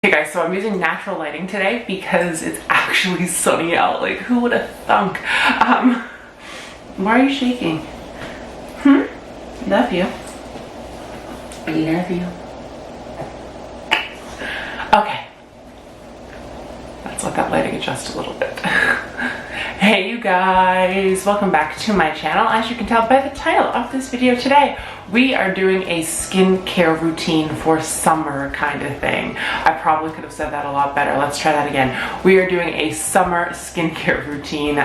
Hey guys, so I'm using natural lighting today because it's actually sunny out. Like, who would have thunk? Why are you shaking? Love you. I love you. Okay. Let's let that lighting adjust a little bit. Hey you guys, welcome back to my channel. As you can tell by the title of this video today, we are doing a skincare routine for summer kind of thing. I probably could have said that a lot better. Let's try that again. We are doing a summer skincare routine.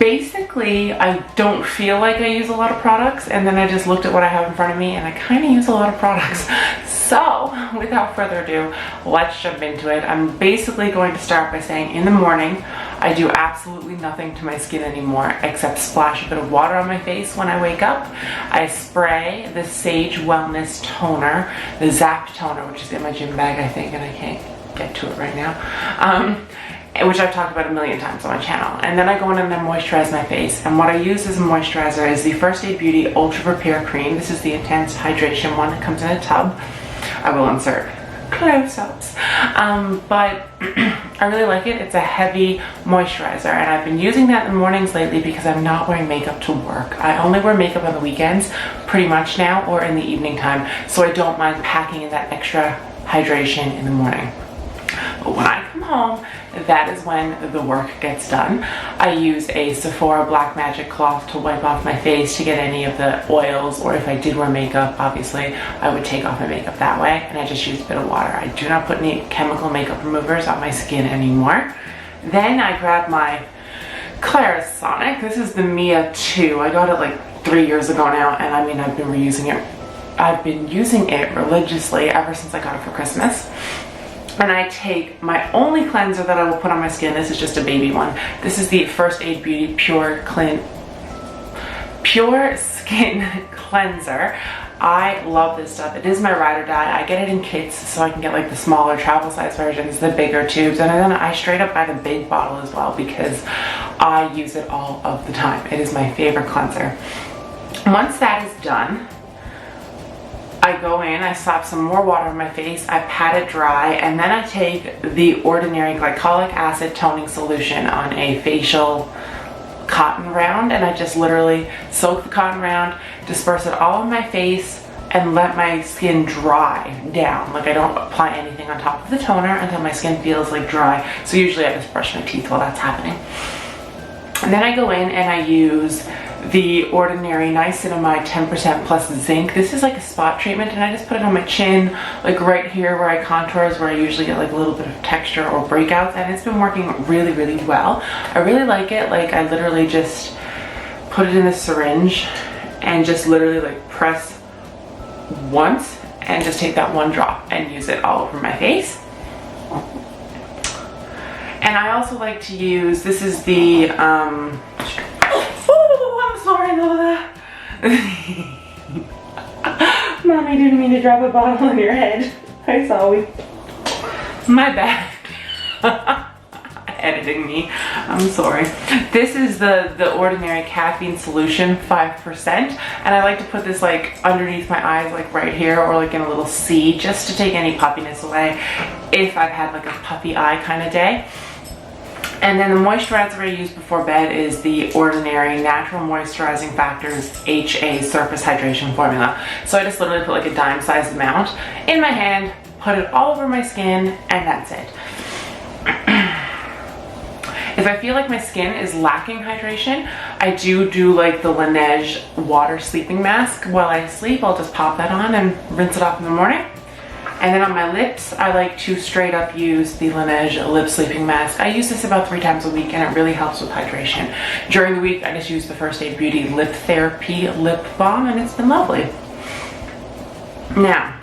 Basically, I don't feel like I use a lot of products, and then I just looked at what I have in front of me and I kind of use a lot of products. So without further ado, let's jump into it. I'm basically going to start by saying in the morning, I do absolutely nothing to my skin anymore except splash a bit of water on my face when I wake up. I spray the Sage Wellness Toner, the Zap Toner, which is in my gym bag, I think, and I can't get to it right now. Which I've talked about a million times on my channel. And then I go in and I moisturize my face. And what I use as a moisturizer is the First Aid Beauty Ultra Repair Cream. This is the Intense Hydration one. It comes in a tub. I will insert close-ups. But I really like it. It's a heavy moisturizer. And I've been using that in the mornings lately because I'm not wearing makeup to work. I only wear makeup on the weekends pretty much now, or in the evening time. So I don't mind packing in that extra hydration in the morning. But when I come home, that is when the work gets done. I use a Sephora Black Magic cloth to wipe off my face to get any of the oils, or if I did wear makeup, obviously, I would take off my makeup that way, and I just use a bit of water. I do not put any chemical makeup removers on my skin anymore. Then I grab my Clarisonic. This is the Mia 2. I got it like 3 years ago now, and I mean, I've been reusing it. I've been using it religiously ever since I got it for Christmas. And I take my only cleanser that I will put on my skin. This is just a baby one. This is the First Aid Beauty Pure Skin Cleanser. I love this stuff. It is my ride or die. I get it in kits so I can get like the smaller travel size versions, the bigger tubes, and then I straight up buy the big bottle as well because I use it all of the time. It is my favorite cleanser. Once that is done, I go in, I slap some more water on my face, I pat it dry, and then I take the Ordinary Glycolic Acid Toning Solution on a facial cotton round, and I just literally soak the cotton round, disperse it all on my face, and let my skin dry down. Like, I don't apply anything on top of the toner until my skin feels like dry. So usually I just brush my teeth while that's happening. And then I go in and I use the Ordinary Niacinamide 10% plus zinc. This is like a spot treatment, and I just put it on my chin, like right here where I contours, where I usually get like a little bit of texture or breakouts, and it's been working really, really well. I really like it. Like, I literally just put it in the syringe and just literally like press once and just take that one drop and use it all over my face. And I also like to use, this is the sorry, Lola. Mommy didn't mean to drop a bottle on your head. I saw we. My bad. Editing me. I'm sorry. This is the Ordinary Caffeine Solution 5%, and I like to put this like underneath my eyes, like right here, or like in a little C, just to take any puffiness away if I've had like a puffy eye kind of day. And then the moisturizer I use before bed is the Ordinary Natural Moisturizing Factors HA Surface Hydration Formula. So I just literally put like a dime-sized amount in my hand, put it all over my skin, and that's it. If I feel like my skin is lacking hydration, I do like the Laneige water sleeping mask. While I sleep, I'll just pop that on and rinse it off in the morning. And then on my lips, I like to straight up use the Laneige Lip Sleeping Mask. I use this about 3 times a week, and it really helps with hydration. During the week, I just use the First Aid Beauty Lip Therapy Lip Balm, and it's been lovely. Now,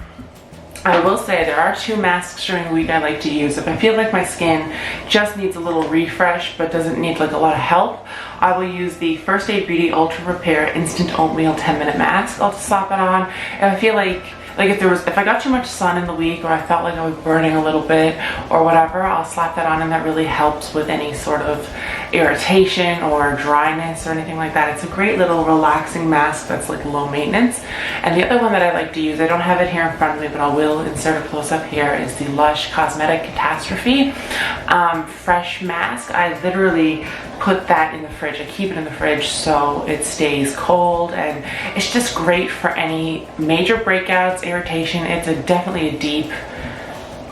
I will say there are 2 masks during the week I like to use. If I feel like my skin just needs a little refresh but doesn't need like a lot of help, I will use the First Aid Beauty Ultra Repair Instant Oatmeal 10-minute mask. I'll just slap it on. If I feel like if I got too much sun in the week, or I felt like I was burning a little bit or whatever, I'll slap that on, and that really helps with any sort of irritation or dryness or anything like that. It's a great little relaxing mask that's like low maintenance. And the other one that I like to use, I don't have it here in front of me, but I will insert a close-up here, is the Lush Cosmetic Catastrophe Fresh Mask. I literally put that in the fridge. I keep it in the fridge so it stays cold, and it's just great for any major breakouts, irritation. It's definitely a deep,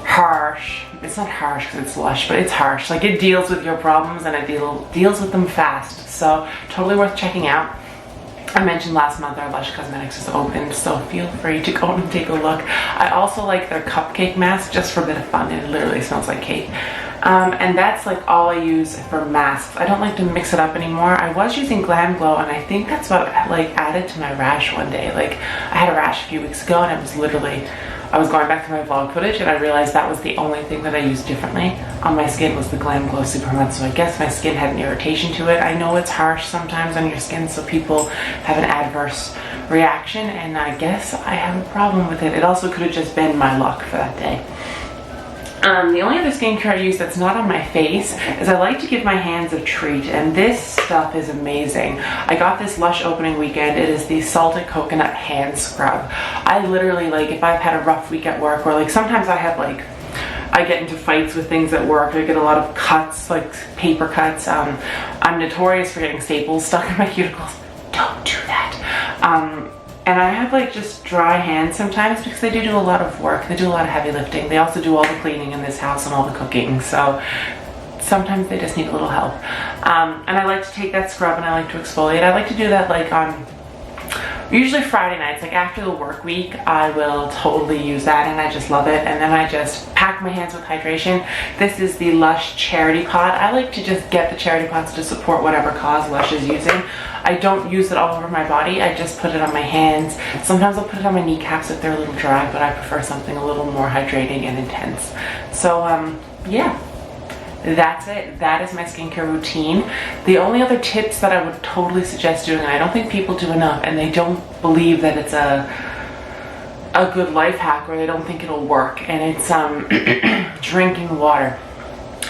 harsh, it's not harsh because it's Lush, but it's harsh. Like, it deals with your problems and it deals with them fast. So totally worth checking out. I mentioned last month our Lush Cosmetics is open, so feel free to go and take a look. I also like their cupcake mask just for a bit of fun. It literally smells like cake. And that's like all I use for masks. I don't like to mix it up anymore. I was using Glam Glow, and I think that's what like added to my rash one day. Like, I had a rash a few weeks ago, and it was literally, I was going back to my vlog footage and I realized that was the only thing that I used differently on my skin was the Glam Glow Supermud. So I guess my skin had an irritation to it. I know it's harsh sometimes on your skin, so people have an adverse reaction, and I guess I have a problem with it. It also could have just been my luck for that day. The only other skincare I use that's not on my face is I like to give my hands a treat, and this stuff is amazing. I got this Lush opening weekend. It is the Salted Coconut Hand Scrub. I literally, like, if I've had a rough week at work, or like sometimes I have like, I get into fights with things at work. I get a lot of cuts, like paper cuts. I'm notorious for getting staples stuck in my cuticles. Don't do that. And I have like just dry hands sometimes because they do a lot of work. They do a lot of heavy lifting. They also do all the cleaning in this house and all the cooking. So sometimes they just need a little help. And I like to take that scrub and I like to exfoliate. I like to do that like on usually Friday nights, like after the work week. I will totally use that, and I just love it. And then I just pack my hands with hydration. This is the Lush Charity Pot. I like to just get the charity pots to support whatever cause Lush is using. I don't use it all over my body. I just put it on my hands. Sometimes I'll put it on my kneecaps if they're a little dry, but I prefer something a little more hydrating and intense. So yeah, that's it. That is my skincare routine. The only other tips that I would totally suggest doing, and I don't think people do enough, and they don't believe that it's a good life hack, or they don't think it'll work, and it's drinking water.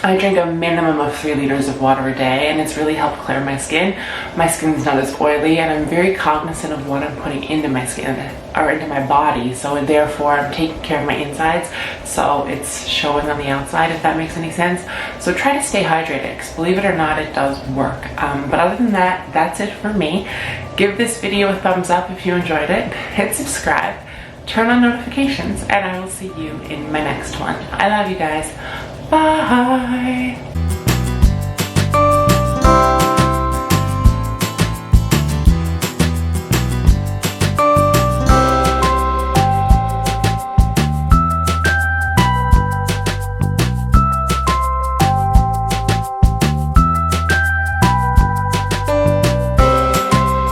I drink a minimum of 3 liters of water a day, and it's really helped clear my skin. My skin's not as oily, and I'm very cognizant of what I'm putting into my skin or into my body, so therefore I'm taking care of my insides, so it's showing on the outside, if that makes any sense. So try to stay hydrated, because believe it or not, it does work. But other than that, that's it for me. Give this video a thumbs up if you enjoyed it. Hit subscribe, turn on notifications, and I will see you in my next one. I love you guys. Bye.